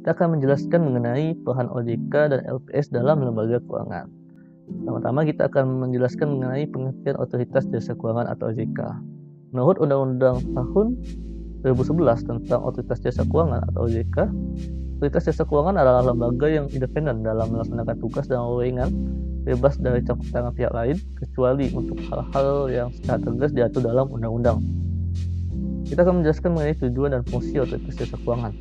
Kita akan menjelaskan mengenai peran OJK dan LPS dalam lembaga keuangan. Pertama-tama kita akan menjelaskan mengenai pengertian Otoritas Jasa Keuangan atau OJK. Menurut Undang-Undang tahun 2011 tentang Otoritas Jasa Keuangan atau OJK, Otoritas Jasa Keuangan adalah lembaga yang independen dalam melaksanakan tugas dan wewenang bebas dari campur tangan pihak lain, kecuali untuk hal-hal yang secara tegas diatur dalam undang-undang. Kita akan menjelaskan mengenai tujuan dan fungsi Otoritas Jasa Keuangan.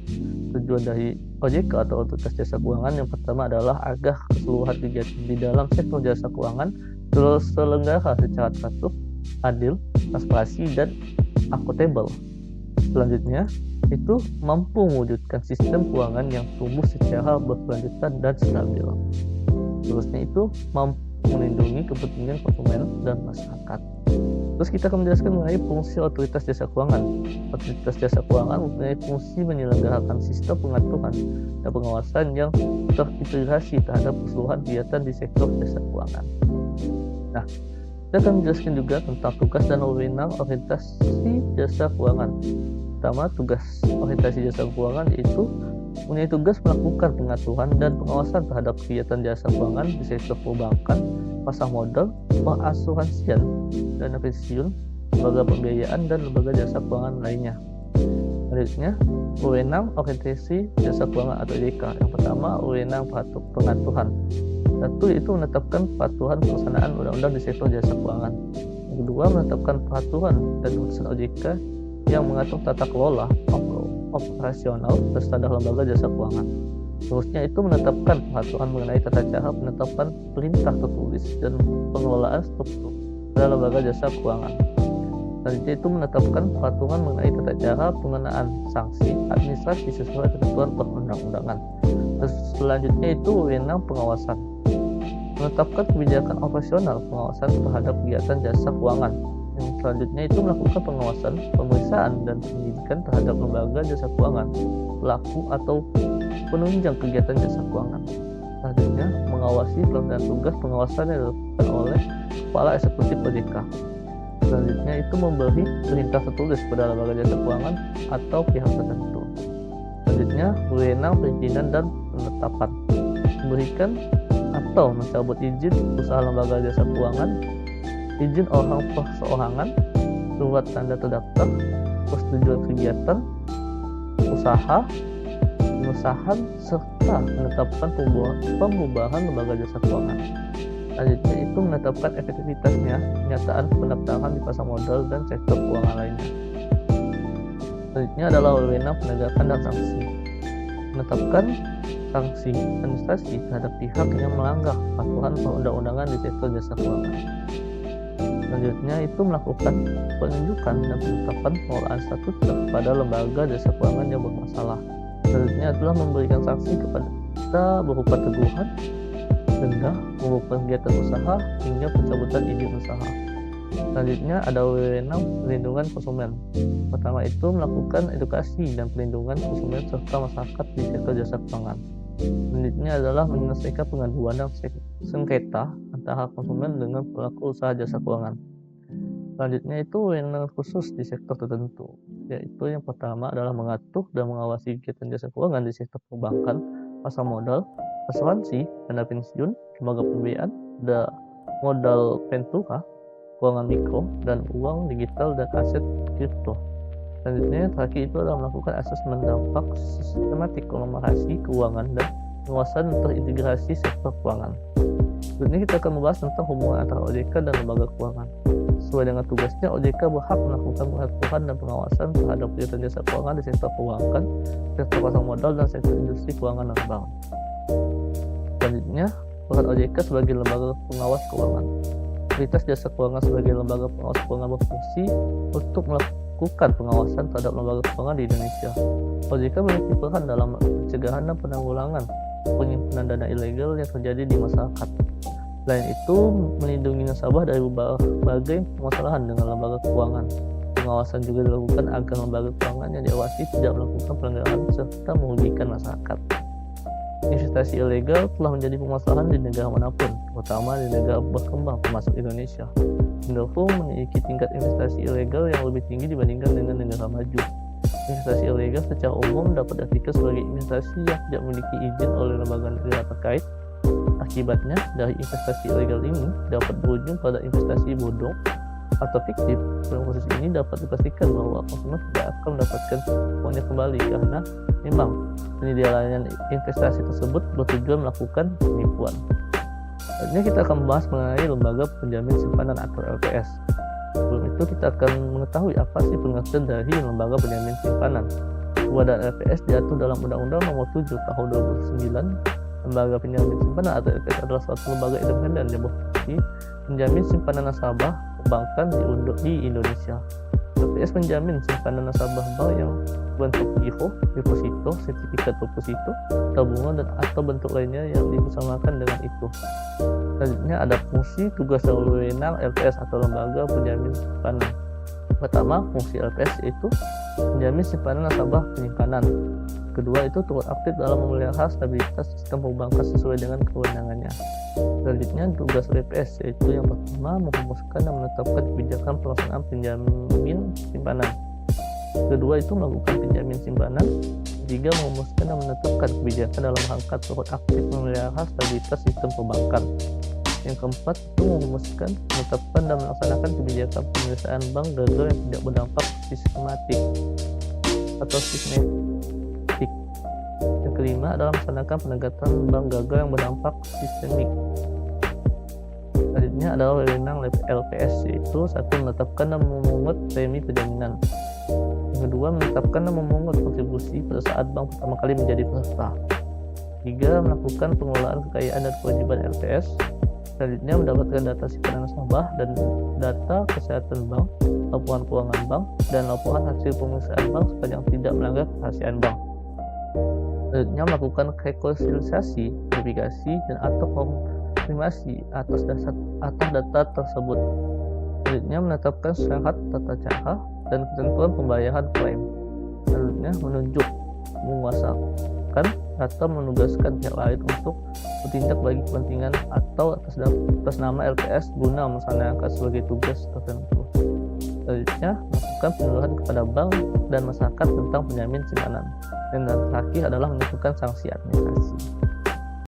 Tujuan dari OJK atau Otoritas Jasa Keuangan yang pertama adalah agar keseluruhan kegiatan di dalam sektor jasa keuangan terselenggara secara teratur, adil, transparansi, dan akuntabel. Selanjutnya, itu mampu mewujudkan sistem keuangan yang tumbuh secara berkelanjutan dan stabil. Terusnya itu mampu melindungi kepentingan konsumen dan masyarakat. Terus kita akan menjelaskan mengenai fungsi Otoritas Jasa Keuangan. Otoritas Jasa Keuangan mempunyai fungsi menyelenggarakan sistem pengaturan dan pengawasan yang terintegrasi terhadap keseluruhan kegiatan di sektor jasa keuangan. Nah, kita akan menjelaskan juga tentang tugas dan wewenang orientasi jasa keuangan. Pertama, tugas orientasi jasa keuangan yaitu mempunyai tugas melakukan pengaturan dan pengawasan terhadap kegiatan jasa keuangan di sektor perbankan, pasar modal, pengasuransian, dana pensiun, lembaga pembiayaan, dan lembaga jasa keuangan lainnya. Selanjutnya, wewenang orientasi jasa keuangan atau OJK. Yang pertama, wewenang pengaturan. Satu, itu menetapkan peraturan pelaksanaan undang-undang di sektor jasa keuangan. Yang kedua, menetapkan peraturan dan keputusan OJK yang mengatur tata kelola, operasional, dan standar lembaga jasa keuangan. Terusnya itu menetapkan peraturan mengenai tata cara penetapan perintah tertulis dan pengelolaan struktur pada lembaga jasa keuangan. Selanjutnya itu menetapkan peraturan mengenai tata cara pengenaan sanksi administrasi sesuai ketentuan perundang-undangan. Terus selanjutnya itu wewenang pengawasan. Menetapkan kebijakan operasional pengawasan terhadap kegiatan jasa keuangan. Yang selanjutnya itu melakukan pengawasan, pemeriksaan, dan penyidikan terhadap lembaga jasa keuangan, pelaku atau penunjang kegiatan jasa keuangan. Selanjutnya, mengawasi pelaksanaan tugas pengawasan yang dilakukan oleh Kepala Eksekutif OJK. Selanjutnya itu memberi perintah tertulis pada lembaga jasa keuangan atau pihak tertentu. Selanjutnya, wewenang perizinan dan penetapan. Memberikan atau mencabut izin usaha lembaga jasa keuangan, izin orang perseorangan, surat tanda terdaftar, persetujuan kegiatan usaha, pengesahan, serta menetapkan pembubaran lembaga jasa keuangan. Selanjutnya itu menetapkan efektivitasnya penyataan pendaftaran di pasar modal dan sektor keuangan lainnya. Selanjutnya adalah wewenang penegakan dan sanksi. Menetapkan sanksi administrasi terhadap pihak yang melanggar peraturan perundang-undangan di sektor jasa keuangan. Selanjutnya itu melakukan penunjukan dan penetapan pengelolaan status kepada lembaga jasa keuangan yang bermasalah. Selanjutnya adalah memberikan sanksi kepada berupa teguran, denda, berupa kegiatan usaha, hingga pencabutan izin usaha. Selanjutnya ada wewenang perlindungan konsumen. Pertama itu melakukan edukasi dan perlindungan konsumen serta masyarakat di sektor jasa keuangan. Selanjutnya adalah menyelesaikan pengaduan dan sengketa antara konsumen dengan pelaku usaha jasa keuangan. Selanjutnya itu wewenang khusus di sektor tertentu, yaitu yang pertama adalah mengatur dan mengawasi kegiatan jasa keuangan di sektor perbankan, pasar modal, asuransi, dana pensiun, lembaga pembiayaan, modal ventura, keuangan mikro, dan uang digital dan aset kripto. Selanjutnya terakhir itu adalah melakukan asesmen dampak sistematik kolaborasi keuangan dan pengawasan terintegrasi sektor keuangan. Selanjutnya kita akan membahas tentang hubungan antara OJK dan lembaga keuangan. Sesuai dengan tugasnya, OJK berhak melakukan pengaturan dan pengawasan terhadap kegiatan jasa keuangan di sektor perbankan, sektor pasar modal, dan sektor industri keuangan dan bank. Selanjutnya, peran OJK sebagai lembaga pengawas keuangan. Otoritas Jasa Keuangan sebagai lembaga pengawas keuangan berfungsi untuk melakukan pengawasan terhadap lembaga keuangan di Indonesia. OJK memiliki peran dalam pencegahan dan penanggulangan penyimpanan dana ilegal yang terjadi di masyarakat. Selain itu, melindungi nasabah dari berbagai permasalahan dengan lembaga keuangan. Pengawasan juga dilakukan agar lembaga keuangan yang diawasi tidak melakukan pelanggaran serta merugikan masyarakat. Investasi ilegal telah menjadi permasalahan di negara manapun, terutama di negara berkembang termasuk Indonesia. Singapura memiliki tingkat investasi ilegal yang lebih tinggi dibandingkan dengan negara maju. Investasi ilegal secara umum dapat diartikan sebagai investasi yang tidak memiliki izin oleh lembaga negara terkait. Akibatnya, dari investasi ilegal ini dapat berujung pada investasi bodong atau fiktif. Dalam kasus ini dapat dipastikan bahwa konsumen tidak akan mendapatkan uangnya kembali karena memang penyedia layanan investasi tersebut bertujuan melakukan penipuan. Selanjutnya kita akan membahas mengenai lembaga penjamin simpanan atau LPS. Sebelum itu kita akan mengetahui apa sih pengertian dari lembaga penjamin simpanan. Keberadaan LPS diatur dalam Undang-Undang Nomor 7 Tahun 2009. Lembaga penjamin simpanan atau LPS adalah suatu lembaga independen yang berfungsi menjamin simpanan nasabah perbankan di Indonesia. LPS menjamin simpanan nasabah bank yang bentuk giro, deposito, sertifikat deposito, tabungan dan atau bentuk lainnya yang dibersamakan dengan itu. Selanjutnya ada fungsi, tugas dan wewenang LPS atau lembaga penjamin simpanan. Pertama, fungsi LPS itu menjamin simpanan nasabah penyimpanan. Kedua, itu turut aktif dalam memelihara stabilitas sistem perbankan sesuai dengan kewenangannya. Selanjutnya, tugas LPS yaitu yang pertama, merumuskan dan menetapkan kebijakan pelaksanaan penjamin simpanan. Kedua, itu melakukan penjamin simpanan. Ketiga, merumuskan dan menetapkan kebijakan dalam rangka turut aktif memelihara stabilitas sistem perbankan. Yang keempat, itu merumuskan, menetapkan dan melaksanakan kebijakan penyelesaian bank gagal yang tidak berdampak sistematik atau sistematik. Yang kelima adalah melaksanakan penegakan bank gagal yang berdampak sistemik. Selanjutnya adalah wewenang LPS, yaitu satu, menetapkan dan memungut premi penjaminan. Yang kedua, menetapkan dan memungut kontribusi pada saat bank pertama kali menjadi peserta. Tiga, melakukan pengelolaan kekayaan dan kewajiban LPS. Selanjutnya, mendapatkan data simpanan nasabah dan data kesehatan bank, laporan keuangan bank, dan laporan hasil pemeriksaan bank sepanjang tidak melanggar kerahasiaan bank. Selanjutnya, melakukan rekonsiliasi, verifikasi, dan atau konfirmasi atas data tersebut. Selanjutnya, menetapkan syarat tata cara dan ketentuan pembayaran klaim. Selanjutnya, menunjuk, menguasakan, atau menugaskan pihak lain untuk bertindak bagi kepentingan atau atas nama LPS guna melaksanakan sebagai tugas tertentu. Selanjutnya, melakukan penyuluhan kepada bank dan masyarakat tentang penjamin simpanan. Dan yang terakhir adalah menentukan sanksi administrasi.